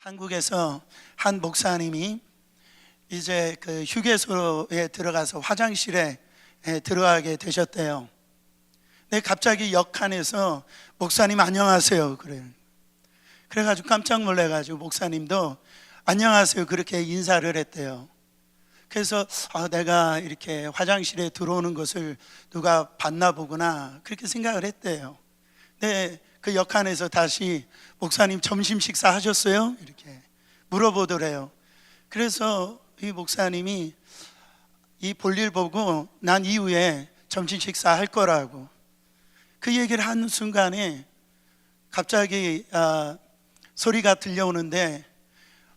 한국에서 한 목사님이 이제 그 휴게소에 들어가서 화장실에 들어가게 되셨대요. 근데 갑자기 역한에서 목사님 안녕하세요 그래요. 그래가지고 깜짝 놀래가지고 목사님도 안녕하세요 그렇게 인사를 했대요. 그래서 내가 이렇게 화장실에 들어오는 것을 누가 봤나 보구나 그렇게 생각을 했대요. 근데 그 역한에서 다시 목사님 점심 식사 하셨어요? 이렇게 물어보더래요. 그래서 이 목사님이 이 볼일 보고 난 이후에 점심 식사 할 거라고 그 얘기를 하는 순간에 갑자기 소리가 들려오는데,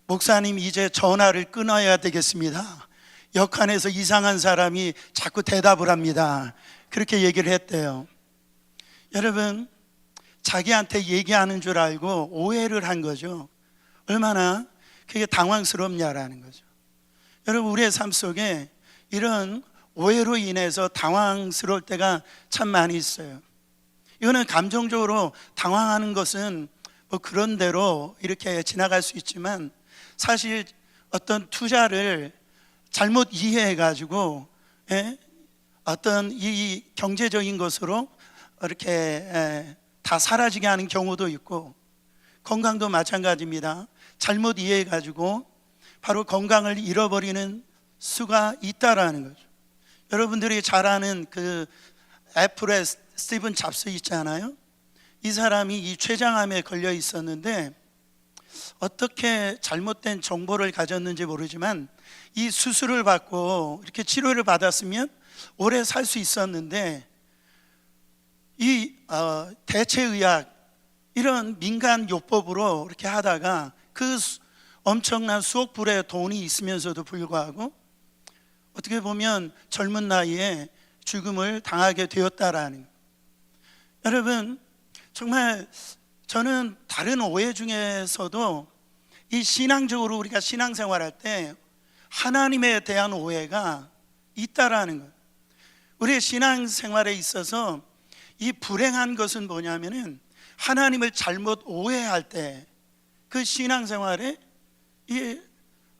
목사님 이제 전화를 끊어야 되겠습니다. 역한에서 이상한 사람이 자꾸 대답을 합니다. 그렇게 얘기를 했대요. 여러분, 자기한테 얘기하는 줄 알고 오해를 한 거죠. 얼마나 그게 당황스럽냐라는 거죠. 여러분, 우리의 삶 속에 이런 오해로 인해서 당황스러울 때가 참 많이 있어요. 이거는 감정적으로 당황하는 것은 뭐 그런 대로 이렇게 지나갈 수 있지만, 사실 어떤 투자를 잘못 이해해 가지고 어떤 이 경제적인 것으로 이렇게 다 사라지게 하는 경우도 있고, 건강도 마찬가지입니다. 잘못 이해해 가지고 바로 건강을 잃어버리는 수가 있다라는 거죠. 여러분들이 잘 아는 그 애플의 스티븐 잡스 있잖아요. 이 사람이 이 췌장암에 걸려 있었는데 어떻게 잘못된 정보를 가졌는지 모르지만 이 수술을 받고 이렇게 치료를 받았으면 오래 살 수 있었는데, 이 대체의학 이런 민간 요법으로 이렇게 하다가 그 엄청난 수억 불의 돈이 있으면서도 불구하고 어떻게 보면 젊은 나이에 죽음을 당하게 되었다라는 거예요. 여러분, 정말 저는 다른 오해 중에서도 이 신앙적으로 우리가 신앙생활할 때 하나님에 대한 오해가 있다라는 거예요. 우리의 신앙생활에 있어서 이 불행한 것은 뭐냐면은 하나님을 잘못 오해할 때 그 신앙생활에 이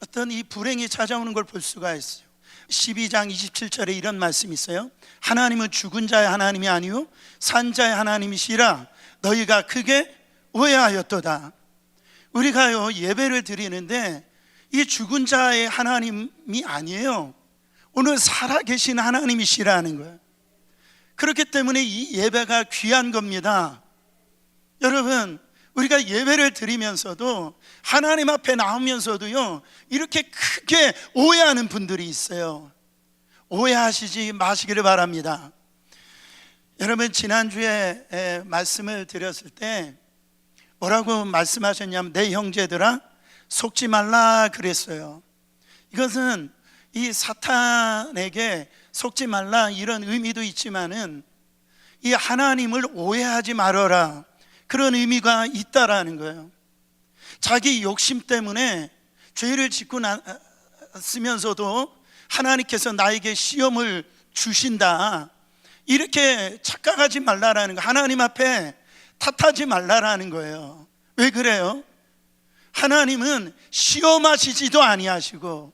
어떤 이 불행이 찾아오는 걸 볼 수가 있어요. 12장 27절에 이런 말씀이 있어요. 하나님은 죽은 자의 하나님이 아니요 산 자의 하나님이시라 너희가 크게 오해하였도다. 우리가요 예배를 드리는데 이 죽은 자의 하나님이 아니에요. 오늘 살아계신 하나님이시라는 거예요. 그렇기 때문에 이 예배가 귀한 겁니다. 여러분, 우리가 예배를 드리면서도 하나님 앞에 나오면서도요 이렇게 크게 오해하는 분들이 있어요. 오해하시지 마시기를 바랍니다. 여러분, 지난주에 말씀을 드렸을 때 뭐라고 말씀하셨냐면 내 형제들아 속지 말라 그랬어요. 이것은 이 사탄에게 속지 말라 이런 의미도 있지만은 이 하나님을 오해하지 말아라 그런 의미가 있다라는 거예요. 자기 욕심 때문에 죄를 짓고 났으면서도 하나님께서 나에게 시험을 주신다 이렇게 착각하지 말라라는 거, 하나님 앞에 탓하지 말라라는 거예요. 왜 그래요? 하나님은 시험하시지도 아니하시고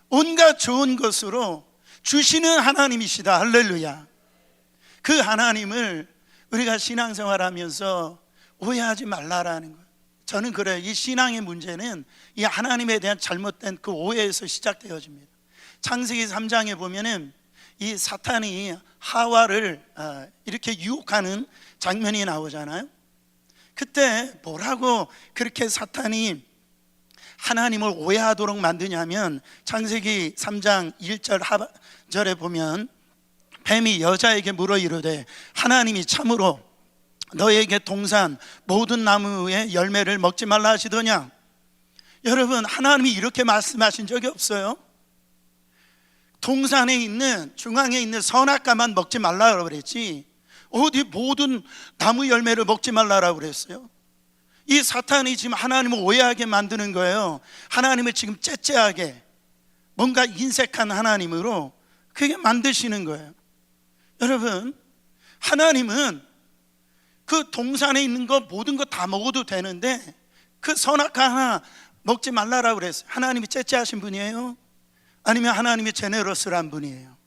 온갖 좋은 것으로 주시는 하나님이시다. 할렐루야. 그 하나님을 우리가 신앙생활하면서 오해하지 말라라는 거예요. 저는 그래요. 이 신앙의 문제는 이 하나님에 대한 잘못된 그 오해에서 시작되어집니다. 창세기 3장에 보면은 이 사탄이 하와를 이렇게 유혹하는 장면이 나오잖아요. 그때 뭐라고 그렇게 사탄이 하나님을 오해하도록 만드냐면 창세기 3장 1절 하절에 보면 뱀이 여자에게 물어 이르되 하나님이 참으로 너에게 동산 모든 나무의 열매를 먹지 말라 하시더냐. 여러분, 하나님이 이렇게 말씀하신 적이 없어요. 동산에 있는 중앙에 있는 선악과만 먹지 말라고 그랬지 어디 모든 나무 열매를 먹지 말라고 그랬어요. 이 사탄이 지금 하나님을 오해하게 만드는 거예요. 하나님을 지금 째째하게 뭔가 인색한 하나님으로 그게 만드시는 거예요. 여러분, 하나님은 그 동산에 있는 거 모든 거 다 먹어도 되는데 그 선악과 하나 먹지 말라라고 그랬어요? 하나님이 째째하신 분이에요? 아니면 하나님이 제네러스란 분이에요?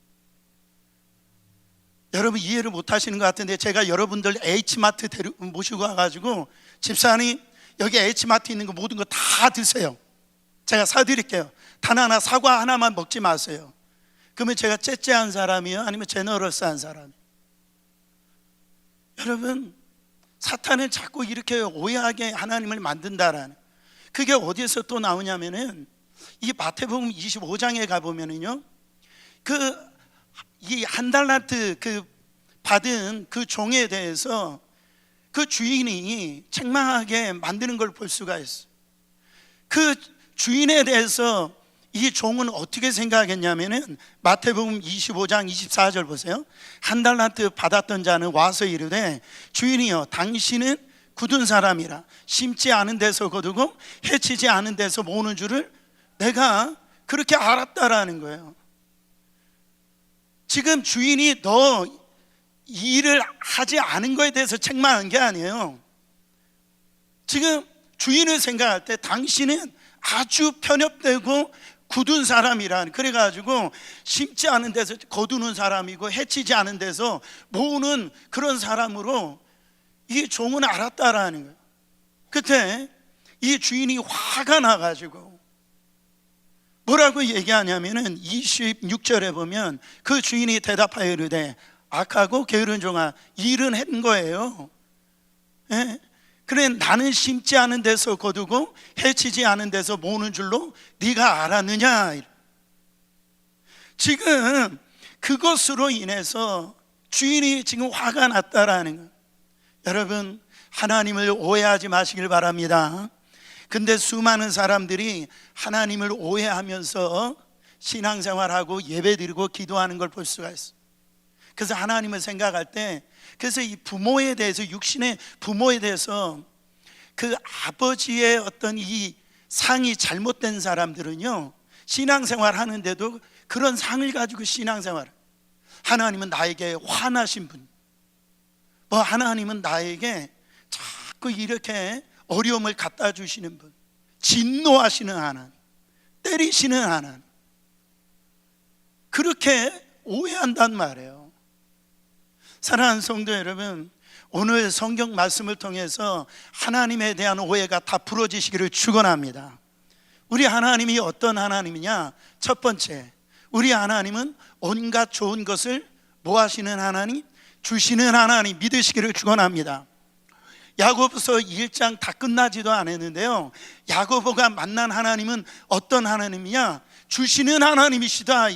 여러분 이해를 못 하시는 것 같은데, 제가 여러분들 H마트 모시고 와가지고, 집사님 여기 H마트 있는 거 모든 거 다 드세요, 제가 사드릴게요, 단 하나 사과 하나만 먹지 마세요. 그러면 제가 째째한 사람이요? 아니면 제너러스한 사람이요? 여러분, 사탄은 자꾸 이렇게 오해하게 하나님을 만든다라는, 그게 어디에서 또 나오냐면은 이 마태복음 25장에 가보면은요, 이 한 달란트 받은 그 종에 대해서 그 주인이 책망하게 만드는 걸 볼 수가 있어요. 그 주인에 대해서 이 종은 어떻게 생각했냐면은, 마태복음 25장 24절 보세요. 한 달란트 받았던 자는 와서 이르되, 주인이여 당신은 굳은 사람이라 심지 않은 데서 거두고 해치지 않은 데서 모으는 줄을 내가 그렇게 알았다라는 거예요. 지금 주인이 너 일을 하지 않은 거에 대해서 책망한 게 아니에요. 지금 주인을 생각할 때 당신은 아주 편협되고 굳은 사람이란, 그래가지고 심지 않은 데서 거두는 사람이고 해치지 않은 데서 모으는 그런 사람으로 이 종은 알았다라는 거예요. 그때 이 주인이 화가 나가지고 뭐라고 얘기하냐면은 26절에 보면, 그 주인이 대답하여 이르되 악하고 게으른 종아, 일은 한 거예요. 예? 그래 나는 심지 않은 데서 거두고 해치지 않은 데서 모으는 줄로 네가 알았느냐. 지금 그것으로 인해서 주인이 지금 화가 났다라는 거예요. 여러분, 하나님을 오해하지 마시길 바랍니다. 근데 수많은 사람들이 하나님을 오해하면서 신앙생활하고 예배드리고 기도하는 걸 볼 수가 있어요. 그래서 하나님을 생각할 때, 그래서 이 부모에 대해서, 육신의 부모에 대해서, 그 아버지의 어떤 이 상이 잘못된 사람들은요, 신앙생활 하는데도 그런 상을 가지고 신앙생활, 하나님은 나에게 화나신 분, 하나님은 나에게 자꾸 이렇게 어려움을 갖다 주시는 분, 진노하시는 하나님, 때리시는 하나님, 그렇게 오해한단 말이에요. 사랑하는 성도 여러분, 오늘 성경 말씀을 통해서 하나님에 대한 오해가 다 풀어지시기를 축원합니다. 우리 하나님이 어떤 하나님이냐? 첫 번째, 우리 하나님은 온갖 좋은 것을 뭐 하시는 하나님? 주시는 하나님 믿으시기를 축원합니다. 야고보서 1장 다 끝나지도 않았는데요, 야고보가 만난 하나님은 어떤 하나님이냐? 주시는 하나님이시다.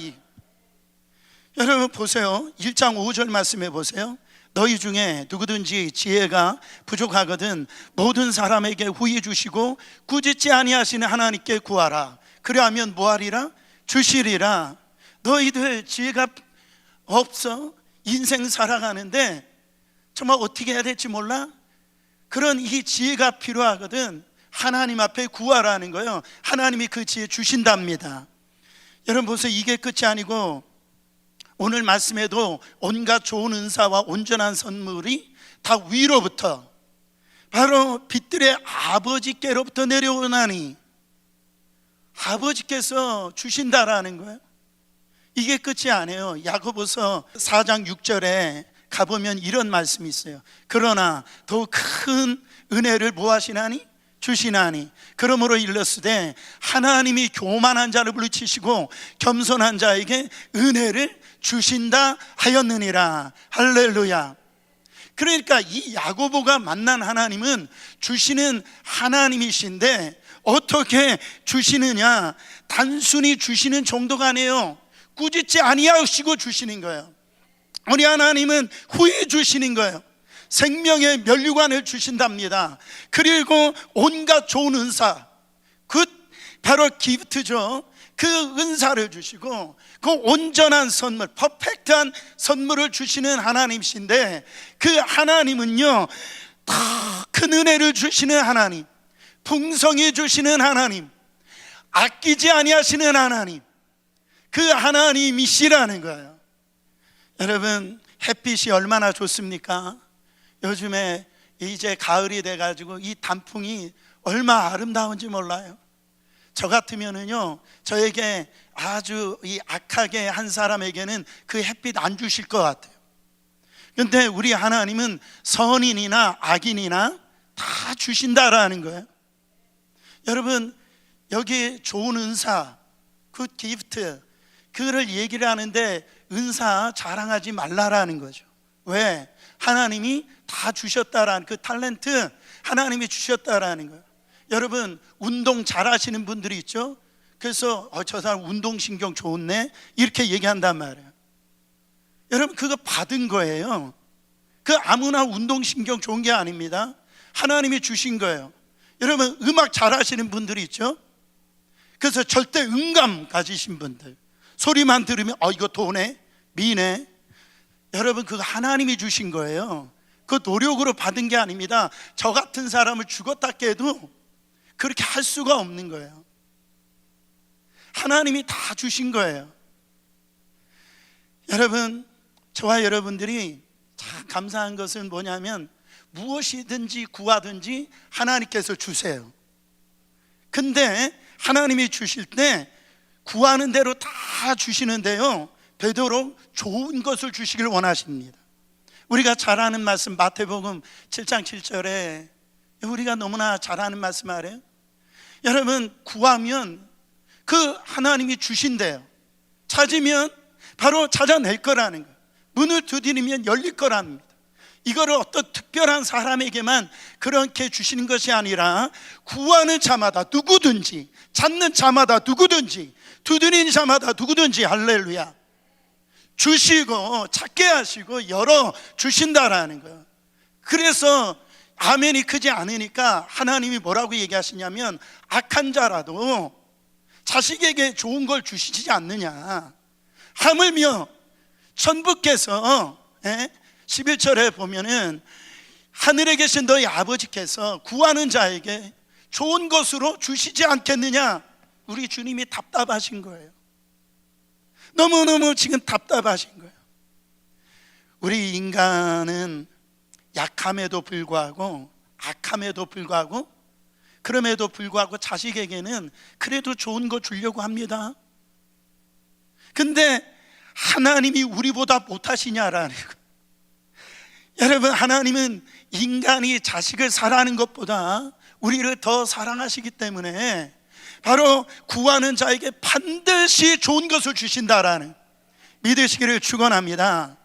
여러분 보세요, 1장 5절 말씀해 보세요. 너희 중에 누구든지 지혜가 부족하거든 모든 사람에게 후히 주시고 꾸짖지 아니하시는 하나님께 구하라. 그리하면 뭐하리라? 주시리라. 너희들 지혜가 없어? 인생 살아가는데 정말 어떻게 해야 될지 몰라? 그런 이 지혜가 필요하거든 하나님 앞에 구하라는 거예요. 하나님이 그 지혜 주신답니다. 여러분 보세요, 이게 끝이 아니고 오늘 말씀에도 온갖 좋은 은사와 온전한 선물이 다 위로부터, 바로 빛들의 아버지께로부터 내려오나니, 아버지께서 주신다라는 거예요. 이게 끝이 아니에요. 야고보서 4장 6절에 가보면 이런 말씀이 있어요. 그러나 더욱 큰 은혜를 뭐 하시나니? 주시나니. 그러므로 일렀으되 하나님이 교만한 자를 물리치시고 겸손한 자에게 은혜를 주신다 하였느니라. 할렐루야. 그러니까 이 야고보가 만난 하나님은 주시는 하나님이신데, 어떻게 주시느냐? 단순히 주시는 정도가 아니에요. 꾸짖지 아니하시고 주시는 거예요. 우리 하나님은 후히 주시는 거예요. 생명의 면류관을 주신답니다. 그리고 온갖 좋은 은사, 그 바로 기프트죠. 그 은사를 주시고 그 온전한 선물, 퍼펙트한 선물을 주시는 하나님이신데, 그 하나님은요 다 큰 은혜를 주시는 하나님, 풍성히 주시는 하나님, 아끼지 아니하시는 하나님, 그 하나님이시라는 거예요. 여러분, 햇빛이 얼마나 좋습니까? 요즘에 이제 가을이 돼가지고 이 단풍이 얼마나 아름다운지 몰라요. 저 같으면은요, 저에게 아주 이 악하게 한 사람에게는 그 햇빛 안 주실 것 같아요. 근데 우리 하나님은 선인이나 악인이나 다 주신다라는 거예요. 여러분, 여기 좋은 은사, 굿 기프트, 그거를 얘기를 하는데 은사 자랑하지 말라라는 거죠. 왜? 하나님이 다 주셨다라는 그 탤런트 하나님이 주셨다라는 거예요. 여러분, 운동 잘하시는 분들이 있죠. 그래서 저 사람 운동신경 좋네 이렇게 얘기한단 말이에요. 여러분, 그거 받은 거예요. 그 아무나 운동신경 좋은 게 아닙니다. 하나님이 주신 거예요. 여러분, 음악 잘하시는 분들이 있죠. 그래서 절대 음감 가지신 분들, 소리만 들으면 이거 도네, 미네. 여러분, 그거 하나님이 주신 거예요. 그 노력으로 받은 게 아닙니다. 저 같은 사람을 죽었다 깨도 그렇게 할 수가 없는 거예요. 하나님이 다 주신 거예요. 여러분, 저와 여러분들이 참 감사한 것은 뭐냐면 무엇이든지 구하든지 하나님께서 주세요. 근데 하나님이 주실 때 구하는 대로 다 주시는데요, 되도록 좋은 것을 주시길 원하십니다. 우리가 잘 아는 말씀 마태복음 7장 7절에 우리가 너무나 잘 아는 말씀 아래요. 여러분, 구하면 그 하나님이 주신대요. 찾으면 바로 찾아낼 거라는 거예요. 문을 두드리면 열릴 거랍니다. 이거를 어떤 특별한 사람에게만 그렇게 주시는 것이 아니라 구하는 자마다 누구든지, 찾는 자마다 누구든지, 두드리는 자마다 누구든지, 할렐루야, 주시고 찾게 하시고 열어 주신다라는 거예요. 그래서 아멘이 크지 않으니까 하나님이 뭐라고 얘기하시냐면 악한 자라도 자식에게 좋은 걸 주시지 않느냐. 하물며 천부께서 11절에 보면은 하늘에 계신 너희 아버지께서 구하는 자에게 좋은 것으로 주시지 않겠느냐. 우리 주님이 답답하신 거예요. 너무너무 지금 답답하신 거예요. 우리 인간은 약함에도 불구하고, 악함에도 불구하고, 그럼에도 불구하고 자식에게는 그래도 좋은 거 주려고 합니다. 근데 하나님이 우리보다 못하시냐라는 거. 여러분, 하나님은 인간이 자식을 사랑하는 것보다 우리를 더 사랑하시기 때문에 바로 구하는 자에게 반드시 좋은 것을 주신다라는, 믿으시기를 축원합니다.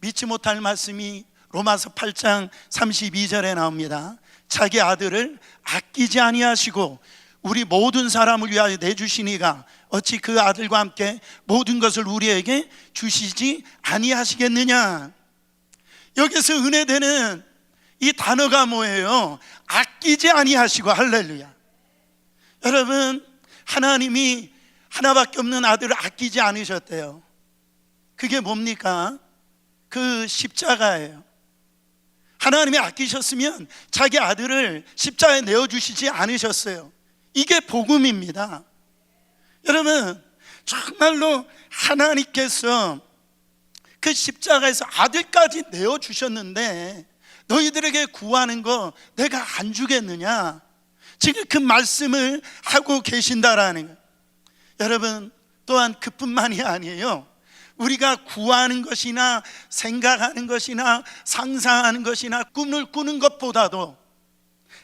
믿지 못할 말씀이 로마서 8장 32절에 나옵니다. 자기 아들을 아끼지 아니하시고 우리 모든 사람을 위하여 내주시니가 어찌 그 아들과 함께 모든 것을 우리에게 주시지 아니하시겠느냐. 여기서 은혜되는 이 단어가 뭐예요? 아끼지 아니하시고. 할렐루야. 여러분, 하나님이 하나밖에 없는 아들을 아끼지 않으셨대요. 그게 뭡니까? 그 십자가예요. 하나님이 아끼셨으면 자기 아들을 십자가에 내어주시지 않으셨어요. 이게 복음입니다. 여러분, 정말로 하나님께서 그 십자가에서 아들까지 내어주셨는데 너희들에게 구하는 거 내가 안 주겠느냐. 지금 그 말씀을 하고 계신다라는 거예요. 여러분, 또한 그뿐만이 아니에요. 우리가 구하는 것이나 생각하는 것이나 상상하는 것이나 꿈을 꾸는 것보다도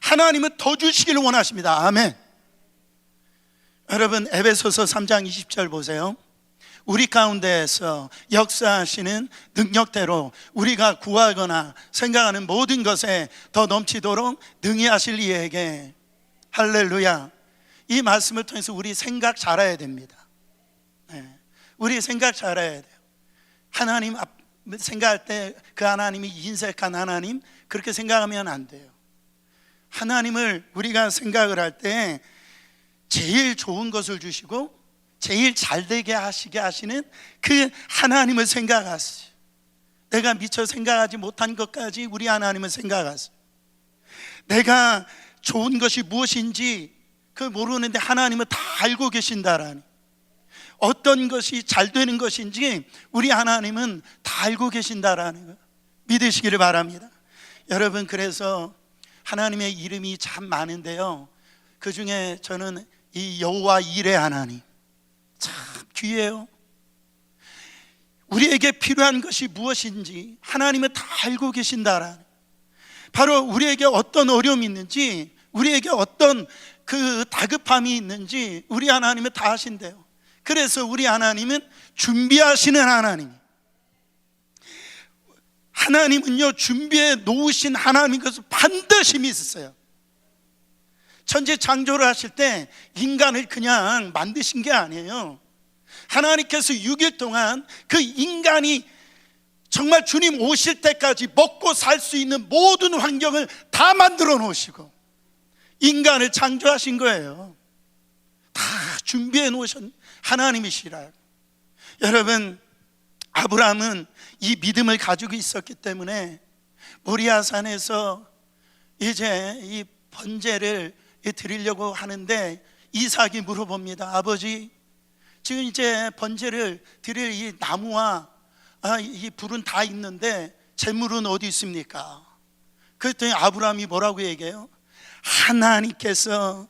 하나님은 더 주시길 원하십니다. 아멘. 여러분, 에베소서 3장 20절 보세요. 우리 가운데에서 역사하시는 능력대로 우리가 구하거나 생각하는 모든 것에 더 넘치도록 능히 하실 이에게. 할렐루야. 이 말씀을 통해서 우리 생각 잘해야 됩니다. 우리 생각 잘해야 돼요. 하나님 생각할 때 그 하나님이 인색한 하나님, 그렇게 생각하면 안 돼요. 하나님을 우리가 생각을 할 때 제일 좋은 것을 주시고 제일 잘되게 하시게 하시는 그 하나님을 생각하세요. 내가 미처 생각하지 못한 것까지 우리 하나님을 생각하세요. 내가 좋은 것이 무엇인지 그 모르는데 하나님은 다 알고 계신다라니. 어떤 것이 잘 되는 것인지 우리 하나님은 다 알고 계신다라는 거 믿으시기를 바랍니다. 여러분, 그래서 하나님의 이름이 참 많은데요, 그 중에 저는 이 여호와 일의 하나님 참 귀해요. 우리에게 필요한 것이 무엇인지 하나님은 다 알고 계신다라는, 바로 우리에게 어떤 어려움이 있는지, 우리에게 어떤 그 다급함이 있는지 우리 하나님은 다 아신대요. 그래서 우리 하나님은 준비하시는 하나님, 하나님은요 준비해 놓으신 하나님 것을 반드시 믿으세요. 천지 창조를 하실 때 인간을 그냥 만드신 게 아니에요. 하나님께서 6일 동안 그 인간이 정말 주님 오실 때까지 먹고 살 수 있는 모든 환경을 다 만들어 놓으시고 인간을 창조하신 거예요. 다 준비해 놓으신 하나님이시라. 여러분, 아브라함은 이 믿음을 가지고 있었기 때문에 모리아산에서 이제 이 번제를 드리려고 하는데 이삭이 물어봅니다. 아버지, 지금 이제 번제를 드릴 이 나무와 이 불은 다 있는데 제물은 어디 있습니까? 그랬더니 아브라함이 뭐라고 얘기해요? 하나님께서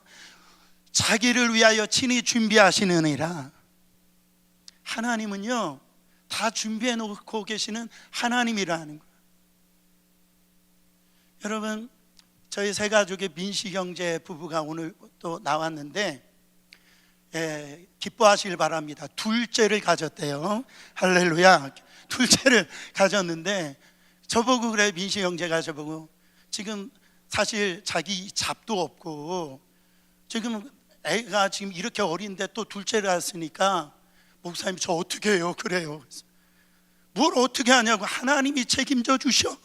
자기를 위하여 친히 준비하시느니라. 하나님은요 다 준비해 놓고 계시는 하나님이라는 거예요. 여러분, 저희 세 가족의 민씨 형제 부부가 오늘 또 나왔는데 기뻐하시길 바랍니다. 둘째를 가졌대요. 할렐루야. 둘째를 가졌는데 저보고 그래, 민씨 형제가 저보고 지금 사실 자기 잡도 없고 지금 애가 지금 이렇게 어린데 또 둘째를 갔으니까 목사님 저 어떻게 해요? 그래요. 뭘 어떻게 하냐고. 하나님이 책임져 주셔.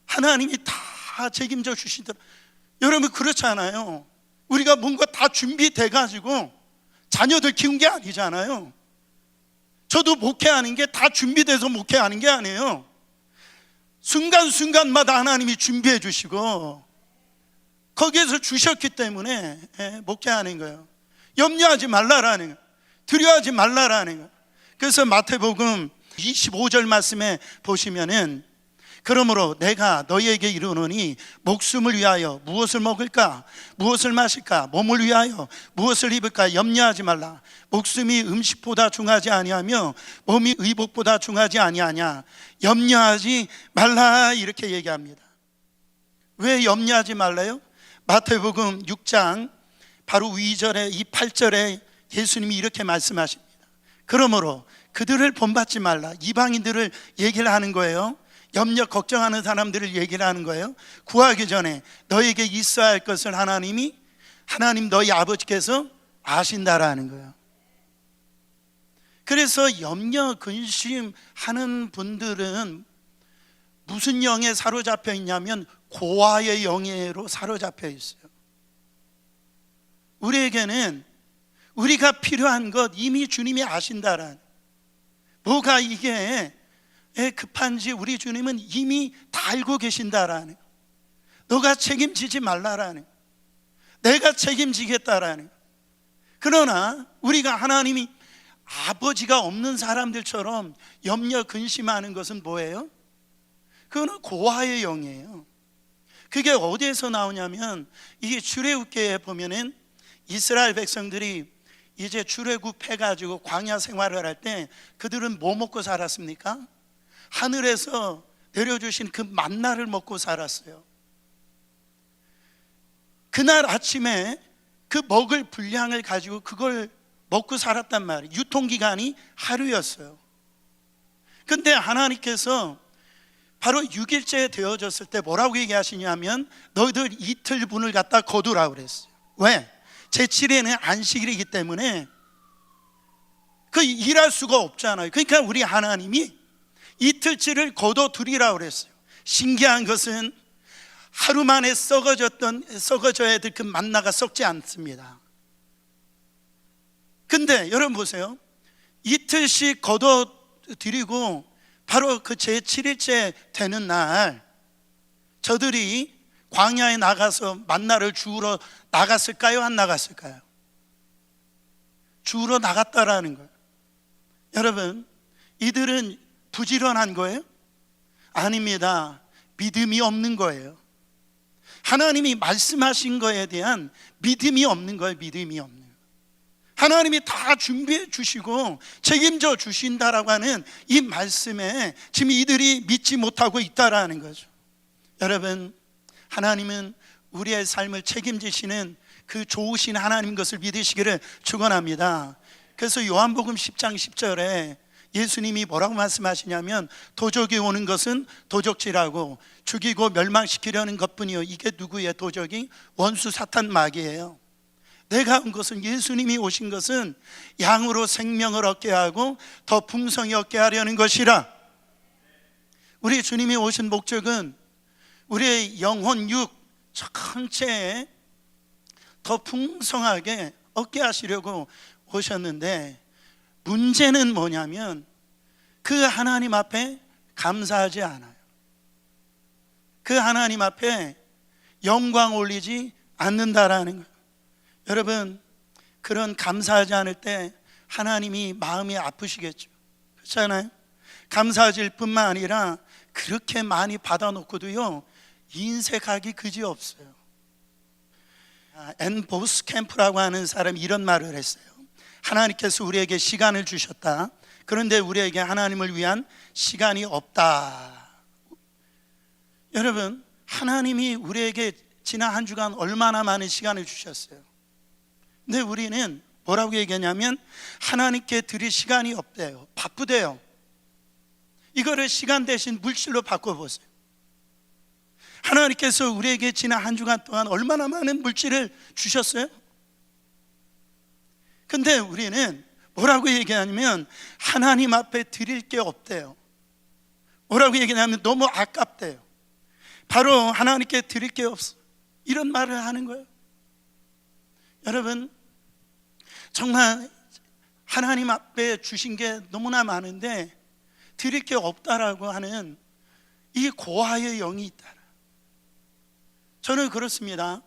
하나님이 다 책임져 주시더라. 여러분, 그렇잖아요. 우리가 뭔가 다 준비돼 가지고 자녀들 키운 게 아니잖아요. 저도 목회하는 게 다 준비돼서 목회하는 게 아니에요. 순간순간마다 하나님이 준비해 주시고 거기에서 주셨기 때문에 목회하는 거예요. 염려하지 말라라는 거예요. 두려워하지 말라라는 거예요. 그래서 마태복음 25절 말씀에 보시면은 그러므로 내가 너희에게 이르노니 목숨을 위하여 무엇을 먹을까, 무엇을 마실까, 몸을 위하여 무엇을 입을까 염려하지 말라. 목숨이 음식보다 중하지 아니하며 몸이 의복보다 중하지 아니하냐. 염려하지 말라, 이렇게 얘기합니다. 왜 염려하지 말라요? 마태복음 6장 바로 위절에 이 8절에 예수님이 이렇게 말씀하십니다. 그러므로 그들을 본받지 말라. 이방인들을 얘기를 하는 거예요. 염려 걱정하는 사람들을 얘기를 하는 거예요. 구하기 전에 너에게 있어야 할 것을 하나님 너희 아버지께서 아신다라는 거예요. 그래서 염려 근심하는 분들은 무슨 영에 사로잡혀 있냐면 고아의 영예로 사로잡혀 있어요. 우리에게는 우리가 필요한 것 이미 주님이 아신다라는, 뭐가 이게 급한지 우리 주님은 이미 다 알고 계신다라는, 너가 책임지지 말라라는, 내가 책임지겠다라는. 그러나 우리가 하나님이 아버지가 없는 사람들처럼 염려 근심하는 것은 뭐예요? 그거는 고아의 영이에요. 그게 어디에서 나오냐면 이게 출애굽기에 보면은 이스라엘 백성들이 이제 출애굽해가지고 광야 생활을 할 때 그들은 뭐 먹고 살았습니까? 하늘에서 내려주신 그 만나를 먹고 살았어요. 그날 아침에 그 먹을 분량을 가지고 그걸 먹고 살았단 말이에요. 유통기간이 하루였어요. 근데 하나님께서 바로 6일째 되어졌을 때 뭐라고 얘기하시냐면 너희들 이틀분을 갖다 거두라고 그랬어요. 왜? 제7일에는 안식일이기 때문에 그 일할 수가 없잖아요. 그러니까 우리 하나님이 이틀치를 거둬두리라고 그랬어요. 신기한 것은 하루 만에 썩어져야 될 그 만나가 썩지 않습니다. 근데 여러분 보세요. 이틀씩 거둬드리고 바로 그 제7일째 되는 날 저들이 광야에 나가서 만나를 주우러 나갔을까요? 안 나갔을까요? 주우러 나갔다라는 거예요. 여러분, 이들은 부지런한 거예요? 아닙니다. 믿음이 없는 거예요. 하나님이 말씀하신 거에 대한 믿음이 없는 거예요. 믿음이 없는 거예요. 하나님이 다 준비해 주시고 책임져 주신다라고 하는 이 말씀에 지금 이들이 믿지 못하고 있다라는 거죠. 여러분, 하나님은 우리의 삶을 책임지시는 그 좋으신 하나님 것을 믿으시기를 축원합니다. 그래서 요한복음 10장 10절에 예수님이 뭐라고 말씀하시냐면, 도적이 오는 것은 도적질하고 죽이고 멸망시키려는 것뿐이요, 이게 누구의 도적이? 원수 사탄 마귀예요. 내가 온 것은, 예수님이 오신 것은 양으로 생명을 얻게 하고 더 풍성히 얻게 하려는 것이라. 우리 주님이 오신 목적은 우리의 영혼 육 전체에 더 풍성하게 얻게 하시려고 오셨는데, 문제는 뭐냐면 그 하나님 앞에 감사하지 않아요. 그 하나님 앞에 영광 올리지 않는다라는 거예요. 여러분, 그런 감사하지 않을 때 하나님이 마음이 아프시겠죠. 그렇잖아요. 감사하실 뿐만 아니라 그렇게 많이 받아놓고도요, 인색하기 그지없어요. 앤 보스캠프라고 하는 사람이 이런 말을 했어요. 하나님께서 우리에게 시간을 주셨다. 그런데 우리에게 하나님을 위한 시간이 없다. 여러분, 하나님이 우리에게 지난 한 주간 얼마나 많은 시간을 주셨어요. 근데 우리는 뭐라고 얘기하냐면 하나님께 드릴 시간이 없대요. 바쁘대요. 이거를 시간 대신 물질로 바꿔보세요. 하나님께서 우리에게 지난 한 주간 동안 얼마나 많은 물질을 주셨어요? 근데 우리는 뭐라고 얘기하냐면 하나님 앞에 드릴 게 없대요. 뭐라고 얘기하냐면 너무 아깝대요. 바로 하나님께 드릴 게 없어, 이런 말을 하는 거예요. 여러분, 정말 하나님 앞에 주신 게 너무나 많은데 드릴 게 없다라고 하는 이 고아의 영이 있다. 저는 그렇습니다.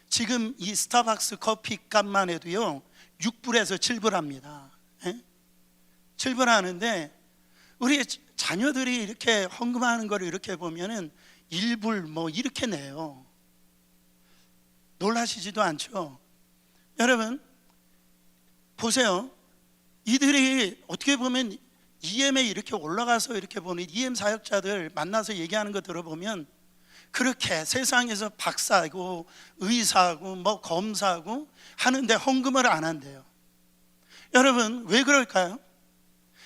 지금 이 스타벅스 커피 값만 해도요 6불에서 7불 합니다. 7불 하는데 우리 자녀들이 이렇게 헌금하는 거를 이렇게 보면은 1불 뭐 이렇게 내요. 놀라시지도 않죠? 여러분 보세요. 이들이 어떻게 보면 EM에 이렇게 올라가서 이렇게 보는 EM 사역자들 만나서 얘기하는 거 들어보면 그렇게 세상에서 박사고 의사고 뭐 검사고 하는데 헌금을 안 한대요. 여러분 왜 그럴까요?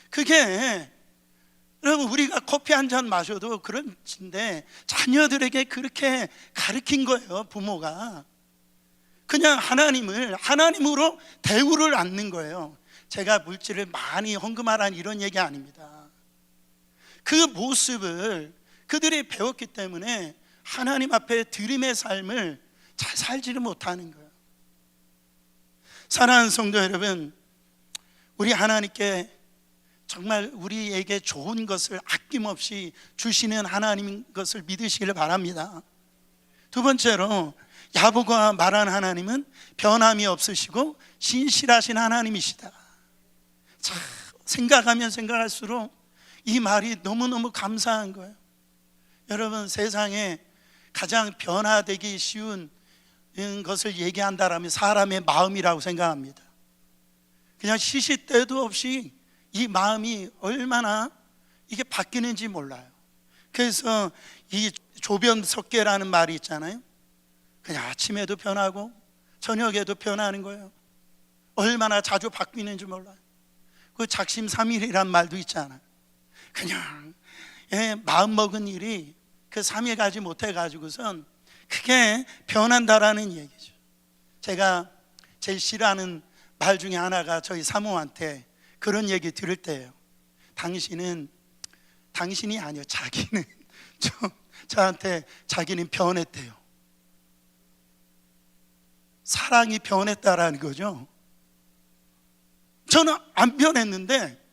그게 여러분 우리가 커피 한 잔 마셔도 그런데 자녀들에게 그렇게 가르친 거예요. 부모가 그냥 하나님으로 대우를 않는 거예요. 제가 물질을 많이 헌금하라는 이런 얘기 아닙니다. 그 모습을 그들이 배웠기 때문에 하나님 앞에 드림의 삶을 잘 살지를 못하는 거예요. 사랑하는 성도 여러분, 우리 하나님께 정말 우리에게 좋은 것을 아낌없이 주시는 하나님인 것을 믿으시기를 바랍니다. 두 번째로 야보가 말한 하나님은 변함이 없으시고 신실하신 하나님이시다. 자, 생각하면 생각할수록 이 말이 너무너무 감사한 거예요. 여러분 세상에 가장 변화되기 쉬운 것을 얘기한다라면 사람의 마음이라고 생각합니다. 그냥 시시때도 없이 이 마음이 얼마나 이게 바뀌는지 몰라요. 그래서 이 조변석계라는 말이 있잖아요. 그냥 아침에도 변하고 저녁에도 변하는 거예요. 얼마나 자주 바뀌는지 몰라요. 그 작심삼일이란 말도 있잖아요. 그냥 마음 먹은 일이 그 3일 가지 못해가지고선 크게 변한다라는 얘기죠. 제가 제일 싫어하는 말 중에 하나가 저희 사모한테 그런 얘기 들을 때예요. 당신이 아니요 자기는 저한테 자기는 변했대요. 사랑이 변했다라는 거죠. 저는 안 변했는데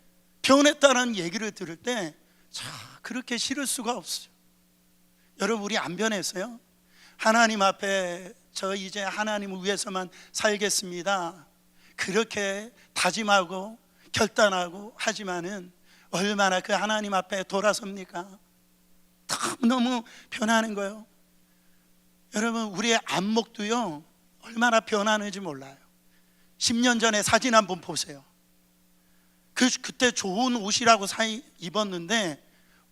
변했다라는 얘기를 들을 때 그렇게 싫을 수가 없어요. 여러분 우리 안 변했어요? 하나님 앞에 저 이제 하나님을 위해서만 살겠습니다 그렇게 다짐하고 결단하고 하지만은 얼마나 그 하나님 앞에 돌아섭니까? 너무 변하는 거예요. 여러분, 우리의 안목도요 얼마나 변하는지 몰라요. 10년 전에 사진 한번 보세요. 그때 좋은 옷이라고 입었는데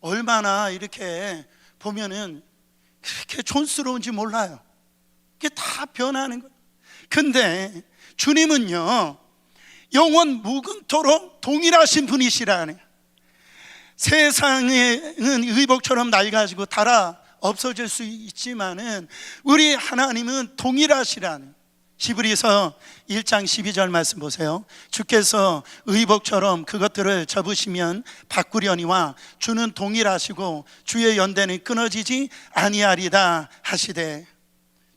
얼마나 이렇게 보면은 그렇게 촌스러운지 몰라요. 그게 다 변하는 거예요. 근데 주님은요 영원 무궁토록 동일하신 분이시라네. 세상은 의복처럼 낡아지고 닳아 없어질 수 있지만은 우리 하나님은 동일하시라는. 히브리서 1장 12절 말씀 보세요. 주께서 의복처럼 그것들을 접으시면 바꾸려니와 주는 동일하시고 주의 연대는 끊어지지 아니하리다 하시되.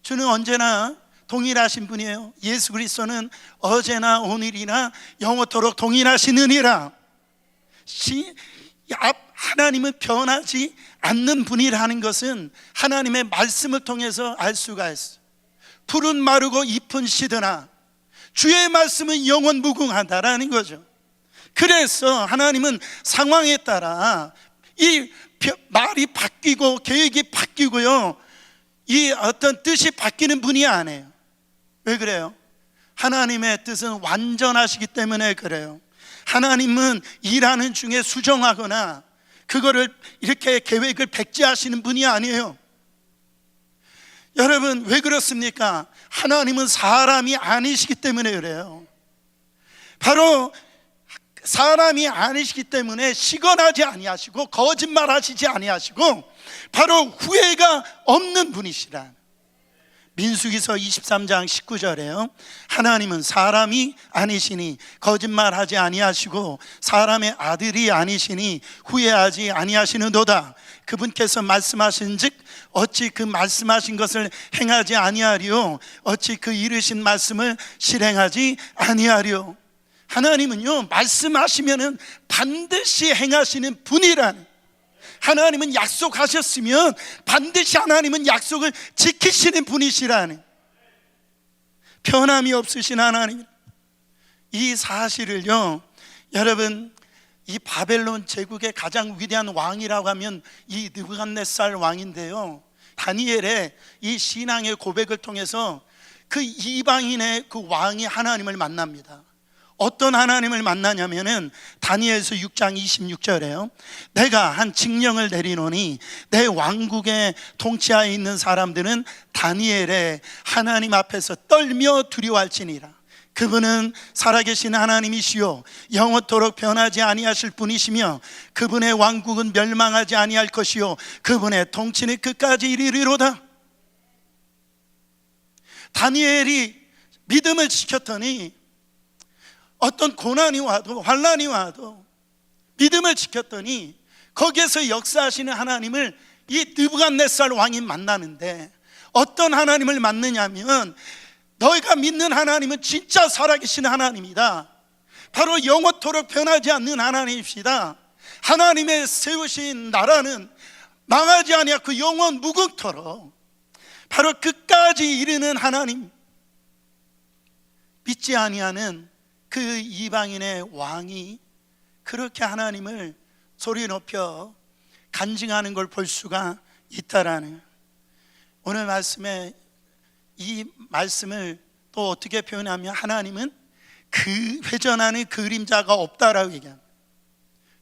주는 언제나 동일하신 분이에요. 예수 그리스도는 어제나 오늘이나 영원토록 동일하시느니라. 하나님은 변하지 않는 분이라는 것은 하나님의 말씀을 통해서 알 수가 있어요. 풀은 마르고 잎은 시드나 주의 말씀은 영원 무궁하다라는 거죠. 그래서 하나님은 상황에 따라 이 말이 바뀌고 계획이 바뀌고요, 이 어떤 뜻이 바뀌는 분이 아니에요. 왜 그래요? 하나님의 뜻은 완전하시기 때문에 그래요. 하나님은 일하는 중에 수정하거나 그거를 이렇게 계획을 백지하시는 분이 아니에요. 여러분, 왜 그렇습니까? 하나님은 사람이 아니시기 때문에 그래요. 바로 사람이 아니시기 때문에 시건하지 아니하시고 거짓말하시지 아니하시고 바로 후회가 없는 분이시라. 민수기서 23장 19절에요 하나님은 사람이 아니시니 거짓말하지 아니하시고 사람의 아들이 아니시니 후회하지 아니하시는도다. 그분께서 말씀하신즉 어찌 그 말씀하신 것을 행하지 아니하리요? 어찌 그 이르신 말씀을 실행하지 아니하리요? 하나님은요 말씀하시면은 반드시 행하시는 분이라는. 하나님은 약속하셨으면 반드시 하나님은 약속을 지키시는 분이시라는. 변함이 없으신 하나님. 이 사실을요 여러분, 이 바벨론 제국의 가장 위대한 왕이라고 하면 이 느부갓네살 왕인데요, 다니엘의 이 신앙의 고백을 통해서 그 이방인의 그 왕이 하나님을 만납니다. 어떤 하나님을 만나냐면은 다니엘서 6장 26절에요 내가 한 칙령을 내리노니 내 왕국의 통치하에 있는 사람들은 다니엘의 하나님 앞에서 떨며 두려워할지니라. 그분은 살아계신 하나님이시요 영원토록 변하지 아니하실 분이시며 그분의 왕국은 멸망하지 아니할 것이요 그분의 통치는 끝까지 이르리로다. 다니엘이 믿음을 지켰더니 어떤 고난이 와도 환난이 와도 믿음을 지켰더니 거기에서 역사하시는 하나님을 이 느부갓네살 왕이 만나는데, 어떤 하나님을 만느냐면 너희가 믿는 하나님은 진짜 살아계신 하나님이다. 바로 영원토록 변하지 않는 하나님이시다. 하나님의 세우신 나라는 망하지 아니하고 영원 무궁토록 바로 끝까지 이르는 하나님. 믿지 아니하는 그 이방인의 왕이 그렇게 하나님을 소리 높여 간증하는 걸 볼 수가 있다라는. 오늘 말씀에 이 말씀을 또 어떻게 표현하면 하나님은 그 회전하는 그림자가 없다라고 얘기합니다.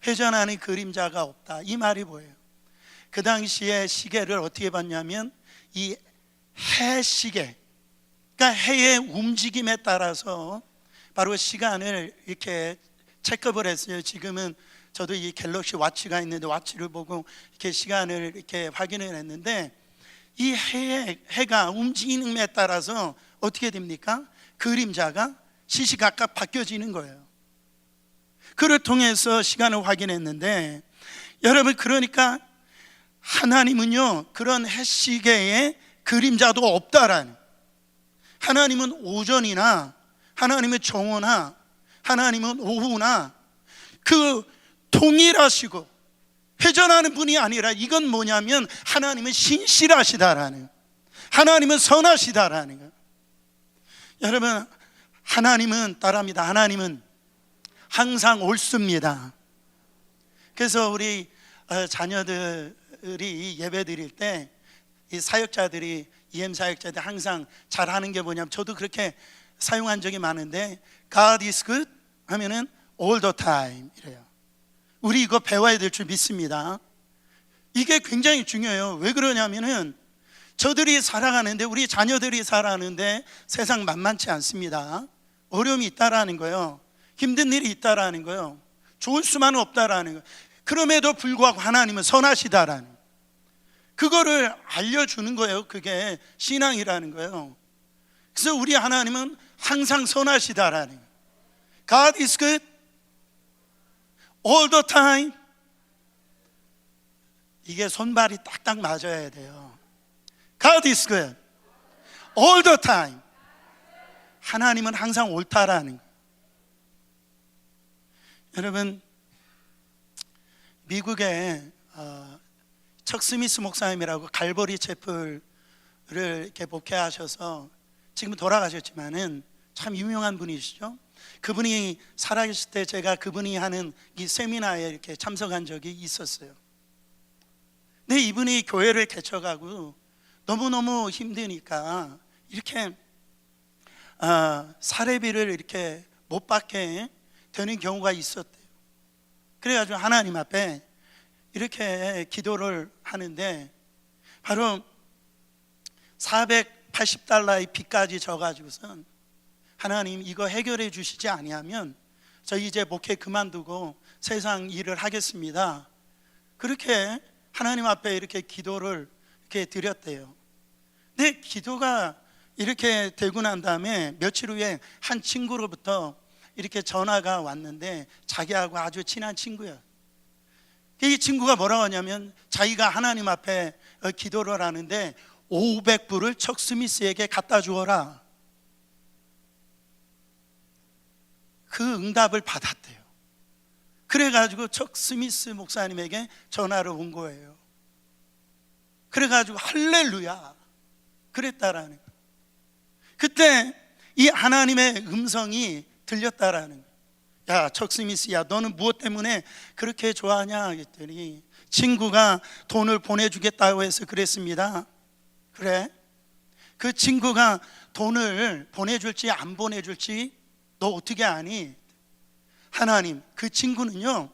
회전하는 그림자가 없다, 이 말이 뭐예요? 그 당시에 시계를 어떻게 봤냐면 이 해 시계, 그러니까 해의 움직임에 따라서 바로 시간을 이렇게 체크업을 했어요. 지금은 저도 이 갤럭시 와치가 있는데 와치를 보고 이렇게 시간을 이렇게 확인을 했는데 이 해가 움직임에 따라서 어떻게 됩니까? 그림자가 시시각각 바뀌어지는 거예요. 그를 통해서 시간을 확인했는데 여러분, 그러니까 하나님은요 그런 해시계에 그림자도 없다라는. 하나님은 오전이나 하나님은 정오나 하나님은 오후나 그 동일하시고 회전하는 분이 아니라, 이건 뭐냐면 하나님은 신실하시다라는, 하나님은 선하시다라는 거예요. 여러분, 하나님은 따라합니다. 하나님은 항상 옳습니다. 그래서 우리 자녀들이 예배 드릴 때 이 사역자들이 사역자들 항상 잘하는 게 뭐냐면, 저도 그렇게 사용한 적이 많은데, God is good 하면은 all the time 이래요. 우리 이거 배워야 될 줄 믿습니다. 이게 굉장히 중요해요. 왜 그러냐면은 저들이 살아가는데, 우리 자녀들이 살아가는데 세상 만만치 않습니다. 어려움이 있다라는 거예요. 힘든 일이 있다라는 거예요. 좋을 수만은 없다라는 거예요. 그럼에도 불구하고 하나님은 선하시다라는 거예요. 그거를 알려주는 거예요. 그게 신앙이라는 거예요. 그래서 우리 하나님은 항상 선하시다라는 거예요. God is good all the time. 이게 손발이 딱딱 맞아야 돼요. God is good all the time. 하나님은 항상 옳다라는 거예요. 여러분, 미국에 척 스미스 목사님이라고 갈보리 채플을 이렇게 목회하셔서 지금 돌아가셨지만은 참 유명한 분이시죠. 그분이 살아계실 때 제가 그분이 하는 이 세미나에 이렇게 참석한 적이 있었어요. 근데 이분이 교회를 개척하고 너무너무 힘드니까 이렇게 사례비를 이렇게 못 받게 되는 경우가 있었대요. 그래가지고 하나님 앞에 이렇게 기도를 하는데, 바로 $480의 빚까지 져가지고선, 하나님 이거 해결해 주시지 아니하면 저 이제 목회 그만두고 세상 일을 하겠습니다. 그렇게 하나님 앞에 이렇게 기도를 이렇게 드렸대요. 근데 기도가 이렇게 되고 난 다음에 며칠 후에 한 친구로부터 이렇게 전화가 왔는데, 자기하고 아주 친한 친구야. 이 친구가 뭐라고 하냐면, 자기가 하나님 앞에 기도를 하는데 $500을 척 스미스에게 갖다 주어라. 그 응답을 받았대요. 그래가지고 척 스미스 목사님에게 전화를 온 거예요. 그래가지고 할렐루야 그랬다라는 거예요. 그때 이 하나님의 음성이 들렸다라는 거예요. 야, 척 스미스야, 너는 무엇 때문에 그렇게 좋아하냐 했더니, 친구가 돈을 보내주겠다고 해서 그랬습니다. 그래? 그 친구가 돈을 보내줄지 안 보내줄지 너 어떻게 아니? 하나님, 그 친구는요,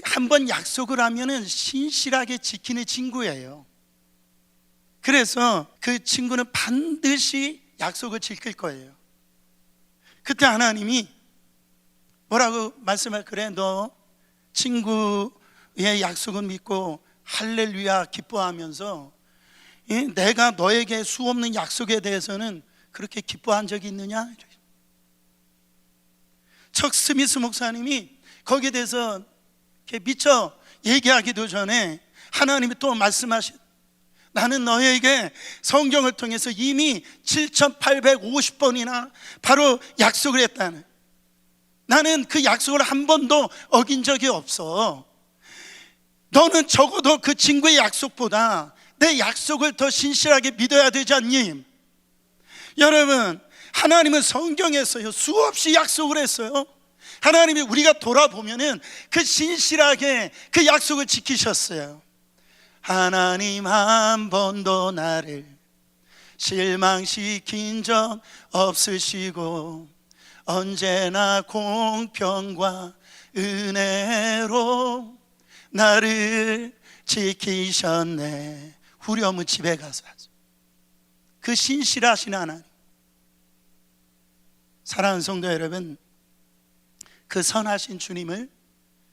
한번 약속을 하면은 신실하게 지키는 친구예요. 그래서 그 친구는 반드시 약속을 지킬 거예요. 그때 하나님이 뭐라고 말씀할, 그래, 너 친구의 약속은 믿고 할렐루야 기뻐하면서, 내가 너에게 수없는 약속에 대해서는 그렇게 기뻐한 적이 있느냐? 척 스미스 목사님이 거기에 대해서 이렇게 미처 얘기하기도 전에 하나님이 또 말씀하신, 나는 너에게 성경을 통해서 이미 7,850번이나 바로 약속을 했다는, 나는 그 약속을 한 번도 어긴 적이 없어. 너는 적어도 그 친구의 약속보다 내 약속을 더 신실하게 믿어야 되지 않니? 여러분, 하나님은 성경에서요 수없이 약속을 했어요. 하나님이 우리가 돌아보면은 그 신실하게 그 약속을 지키셨어요. 하나님 한 번도 나를 실망시킨 적 없으시고 언제나 공평과 은혜로 나를 지키셨네. 후렴은 집에 가서 하죠. 그 신실하신 하나님. 사랑하는 성도 여러분, 그 선하신 주님을,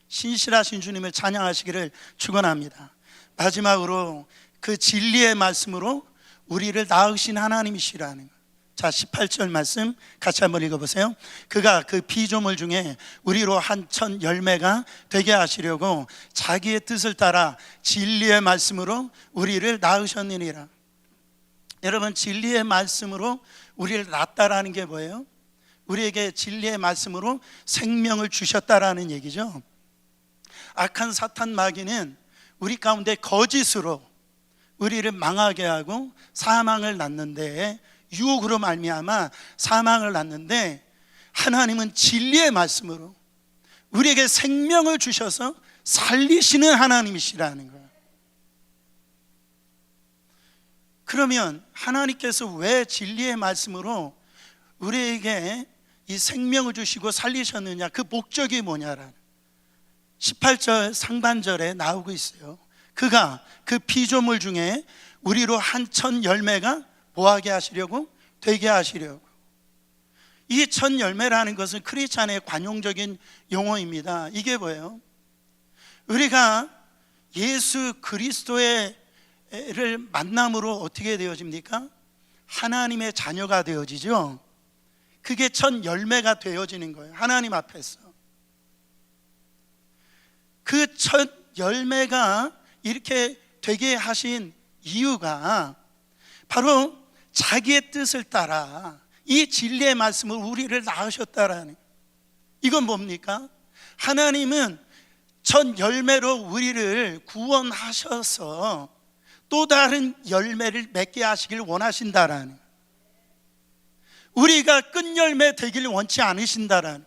신실하신 주님을 찬양하시기를 축원합니다. 마지막으로 그 진리의 말씀으로 우리를 낳으신 하나님이시라는 것. 자, 18절 말씀 같이 한번 읽어보세요. 그가 그 피조물 중에 우리로 한 천 열매가 되게 하시려고 자기의 뜻을 따라 진리의 말씀으로 우리를 낳으셨느니라. 여러분, 진리의 말씀으로 우리를 낳았다라는 게 뭐예요? 우리에게 진리의 말씀으로 생명을 주셨다라는 얘기죠. 악한 사탄 마귀는 우리 가운데 거짓으로 우리를 망하게 하고 사망을 낳는데, 유혹으로 말미암아 사망을 낳는데, 하나님은 진리의 말씀으로 우리에게 생명을 주셔서 살리시는 하나님이시라는 거예요. 그러면 하나님께서 왜 진리의 말씀으로 우리에게 이 생명을 주시고 살리셨느냐, 그 목적이 뭐냐라는 18절 상반절에 나오고 있어요. 그가 그 피조물 중에 우리로 한 천 열매가 뭐하게 하시려고? 되게 하시려고. 이 천 열매라는 것은 크리스찬의 관용적인 용어입니다. 이게 뭐예요? 우리가 예수 그리스도를 만남으로 어떻게 되어집니까? 하나님의 자녀가 되어지죠. 그게 천 열매가 되어지는 거예요. 하나님 앞에서. 그 첫 열매가 이렇게 되게 하신 이유가 바로 자기의 뜻을 따라 이 진리의 말씀을 우리를 낳으셨다라는, 이건 뭡니까? 하나님은 첫 열매로 우리를 구원하셔서 또 다른 열매를 맺게 하시길 원하신다라는, 우리가 끝열매 되길 원치 않으신다라는,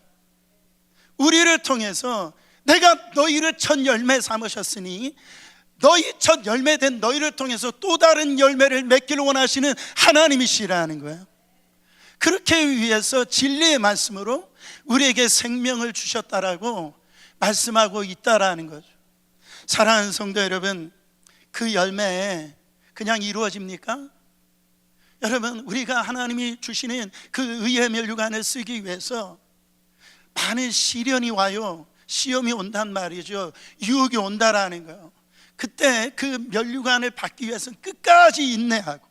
우리를 통해서 내가 너희를 첫 열매 삼으셨으니 너희 첫 열매 된 너희를 통해서 또 다른 열매를 맺기를 원하시는 하나님이시라는 거예요. 그렇게 위해서 진리의 말씀으로 우리에게 생명을 주셨다라고 말씀하고 있다라는 거죠. 사랑하는 성도 여러분, 그 열매에 그냥 이루어집니까? 여러분, 우리가 하나님이 주시는 그 의의 면류관을 쓰기 위해서 많은 시련이 와요. 시험이 온단 말이죠. 유혹이 온다라는 거예요. 그때 그 면류관을 받기 위해서는 끝까지 인내하고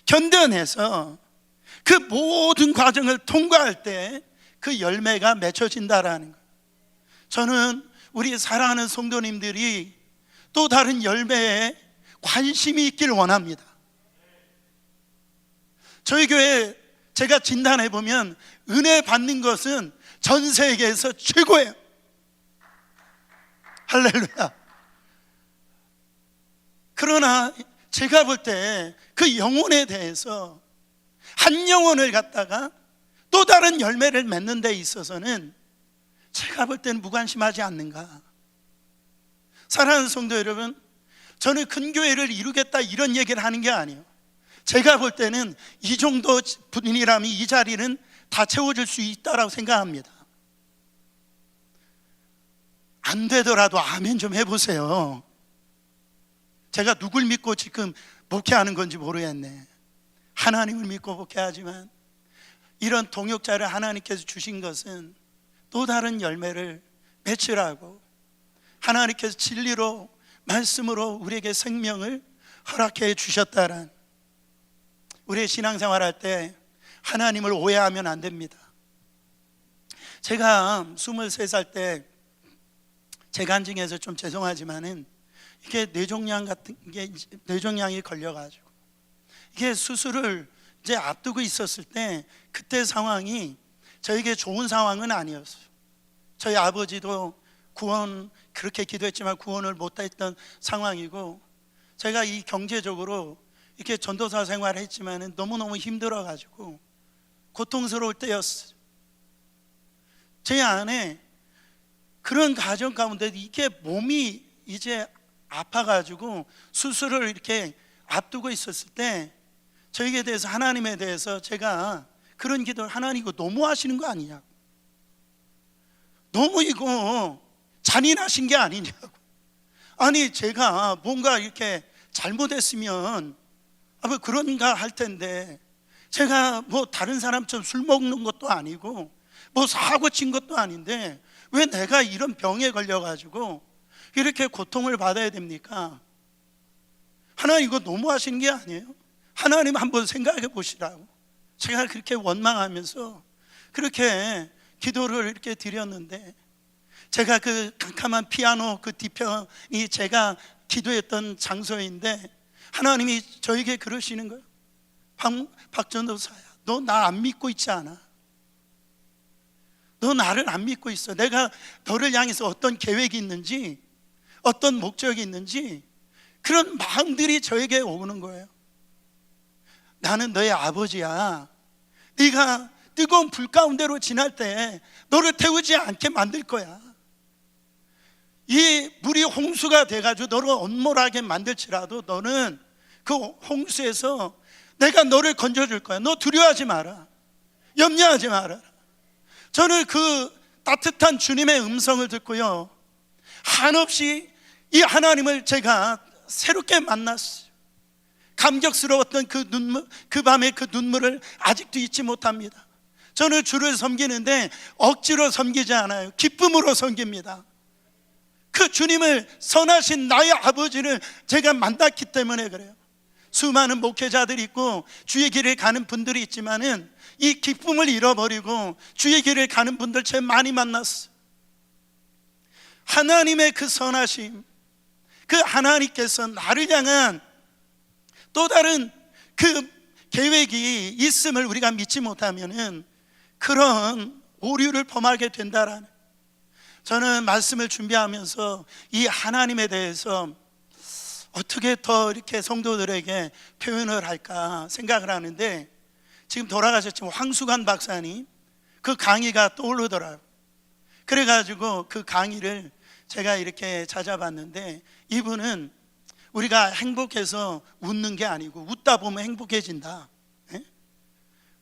견뎌내서 그 모든 과정을 통과할 때 그 열매가 맺혀진다라는 거예요. 저는 우리 사랑하는 성도님들이 또 다른 열매에 관심이 있기를 원합니다. 저희 교회 제가 진단해 보면 은혜 받는 것은 전 세계에서 최고예요. 할렐루야. 그러나 제가 볼 때 그 영혼에 대해서 한 영혼을 갖다가 또 다른 열매를 맺는 데 있어서는 제가 볼 때는 무관심하지 않는가. 사랑하는 성도 여러분, 저는 큰 교회를 이루겠다 이런 얘기를 하는 게 아니에요. 제가 볼 때는 이 정도 분이라면 이 자리는 다 채워질 수 있다라고 생각합니다. 안 되더라도 아멘 좀 해보세요. 제가 누굴 믿고 지금 목회하는 건지 모르겠네. 하나님을 믿고 목회하지만 이런 동역자를 하나님께서 주신 것은 또 다른 열매를 맺으라고, 하나님께서 진리로 말씀으로 우리에게 생명을 허락해 주셨다란, 우리의 신앙생활 할 때 하나님을 오해하면 안 됩니다. 제가 23살 때 제 간증에서 좀 죄송하지만은 이게 뇌종양 같은 게, 뇌종양이 걸려가지고 이게 수술을 이제 앞두고 있었을 때 그때 상황이 저에게 좋은 상황은 아니었어요. 저희 아버지도 구원 그렇게 기도했지만 구원을 못했던 상황이고, 제가 이 경제적으로 이렇게 전도사 생활을 했지만은 너무너무 힘들어가지고 고통스러울 때였어요. 제 안에 그런 가정 가운데 이게 몸이 이제 아파가지고 수술을 이렇게 앞두고 있었을 때 저에게 대해서, 하나님에 대해서 제가 그런 기도를, 하나님 이거 너무 하시는 거 아니냐고, 너무 이거 잔인하신 게 아니냐고, 아니 제가 뭔가 이렇게 잘못했으면 뭐 그런가 할 텐데, 제가 뭐 다른 사람처럼 술 먹는 것도 아니고 뭐 사고 친 것도 아닌데 왜 내가 이런 병에 걸려가지고 이렇게 고통을 받아야 됩니까? 하나님 이거 너무 하시는 게 아니에요? 하나님 한번 생각해 보시라고 제가 그렇게 원망하면서 그렇게 기도를 이렇게 드렸는데, 제가 그 캄캄한 피아노 그 뒤편이 제가 기도했던 장소인데 하나님이 저에게 그러시는 거예요. 박전도사야, 너 나 안 믿고 있지 않아? 너 나를 안 믿고 있어. 내가 너를 향해서 어떤 계획이 있는지, 어떤 목적이 있는지, 그런 마음들이 저에게 오는 거예요. 나는 너의 아버지야. 네가 뜨거운 불 가운데로 지날 때 너를 태우지 않게 만들 거야. 이 물이 홍수가 돼가지고 너를 엄몰하게 만들지라도 너는 그 홍수에서 내가 너를 건져줄 거야. 너 두려워하지 마라. 염려하지 마라. 저는 그 따뜻한 주님의 음성을 듣고요, 한없이 이 하나님을 제가 새롭게 만났어요. 감격스러웠던 그 눈물, 그 밤의 그 눈물을 아직도 잊지 못합니다. 저는 주를 섬기는데 억지로 섬기지 않아요. 기쁨으로 섬깁니다. 그 주님을, 선하신 나의 아버지를 제가 만났기 때문에 그래요. 수많은 목회자들이 있고 주의 길을 가는 분들이 있지만은 이 기쁨을 잃어버리고 주의 길을 가는 분들 제일 많이 만났어요. 하나님의 그 선하심, 그 하나님께서 나를 향한 또 다른 그 계획이 있음을 우리가 믿지 못하면은 그런 오류를 범하게 된다라는, 저는 말씀을 준비하면서 이 하나님에 대해서 어떻게 더 이렇게 성도들에게 표현을 할까 생각을 하는데, 지금 돌아가셨지만 황수관 박사님 그 강의가 떠오르더라고요. 그래가지고 그 강의를 제가 이렇게 찾아봤는데, 이분은 우리가 행복해서 웃는 게 아니고 웃다 보면 행복해진다.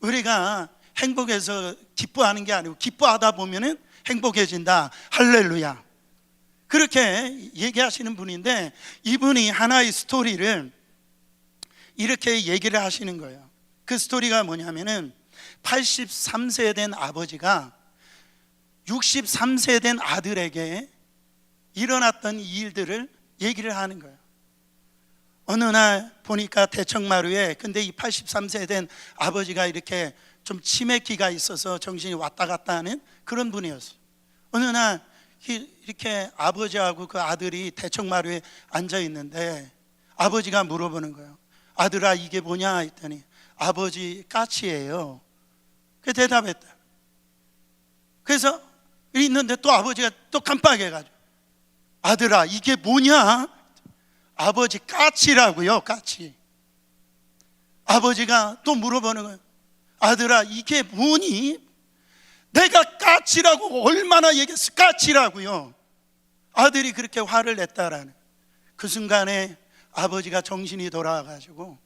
우리가 행복해서 기뻐하는 게 아니고 기뻐하다 보면은 행복해진다. 할렐루야. 그렇게 얘기하시는 분인데, 이분이 하나의 스토리를 이렇게 얘기를 하시는 거예요. 그 스토리가 뭐냐면은 83세 된 아버지가 63세 된 아들에게 일어났던 일들을 얘기를 하는 거예요. 어느 날 보니까 대청마루에, 근데 이 83세 된 아버지가 이렇게 좀 치매기가 있어서 정신이 왔다 갔다 하는 그런 분이었어요. 어느 날 이렇게 아버지하고 그 아들이 대청마루에 앉아 있는데 아버지가 물어보는 거예요. 아들아, 이게 뭐냐 했더니 아버지, 까치예요. 그 대답했다. 그래서 있는데 또 아버지가 또 깜빡해가지고, 아들아, 이게 뭐냐? 아버지, 까치라고요, 까치. 아버지가 또 물어보는 거예요. 아들아, 이게 뭐니? 내가 까치라고 얼마나 얘기했어? 까치라고요. 아들이 그렇게 화를 냈다라는, 그 순간에 아버지가 정신이 돌아와가지고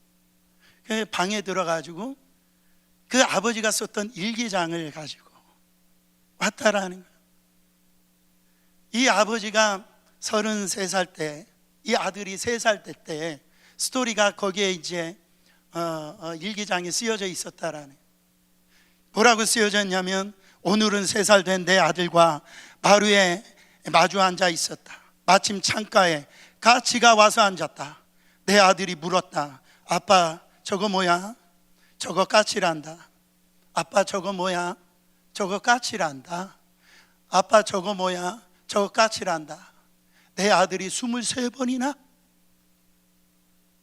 그 방에 들어가지고 그 아버지가 썼던 일기장을 가지고 왔다라는 거예요. 이 아버지가 33살 때, 이 아들이 3살 때 스토리가 거기에 이제 일기장에 쓰여져 있었다라는, 뭐라고 쓰여져 있냐면, 오늘은 3살 된 내 아들과 마루에 마주 앉아 있었다. 마침 창가에 까치가 와서 앉았다. 내 아들이 물었다. 아빠, 저거 뭐야? 저거 까치란다. 아빠, 저거 뭐야? 저거 까치란다. 아빠, 저거 뭐야? 저거 까치란다. 내 아들이 23번이나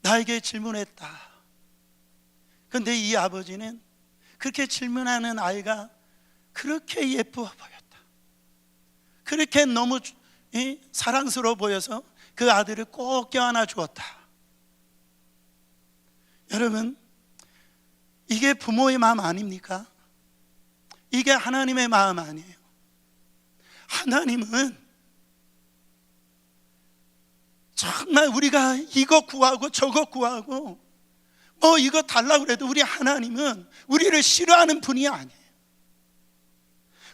나에게 질문했다. 근데 이 아버지는 그렇게 질문하는 아이가 그렇게 예뻐 보였다. 그렇게 너무 사랑스러워 보여서 그 아들을 꼭 껴안아 주었다. 여러분, 이게 부모의 마음 아닙니까? 이게 하나님의 마음 아니에요. 하나님은 정말 우리가 이거 구하고 저거 구하고 뭐 이거 달라고 그래도 우리 하나님은 우리를 싫어하는 분이 아니에요.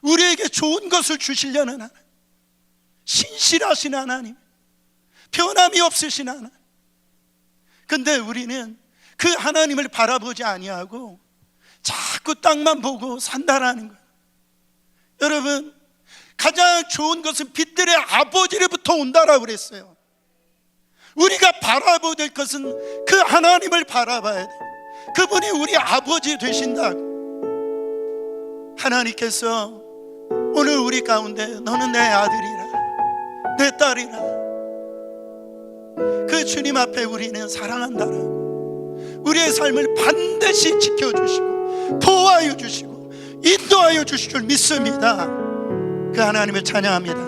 우리에게 좋은 것을 주시려는 하나님, 신실하신 하나님, 변함이 없으신 하나님. 근데 우리는 그 하나님을 바라보지 아니하고 자꾸 땅만 보고 산다라는 거예요. 여러분, 가장 좋은 것은 빛들의 아버지로부터 온다라고 그랬어요. 우리가 바라봐야 될 것은 그 하나님을 바라봐야 돼요. 그분이 우리 아버지 되신다고. 하나님께서 오늘 우리 가운데 너는 내 아들이라, 내 딸이라, 그 주님 앞에 우리는 사랑한다라고, 우리의 삶을 반드시 지켜주시고 보호하여 주시고 인도하여 주실 줄 믿습니다. 그 하나님을 찬양합니다.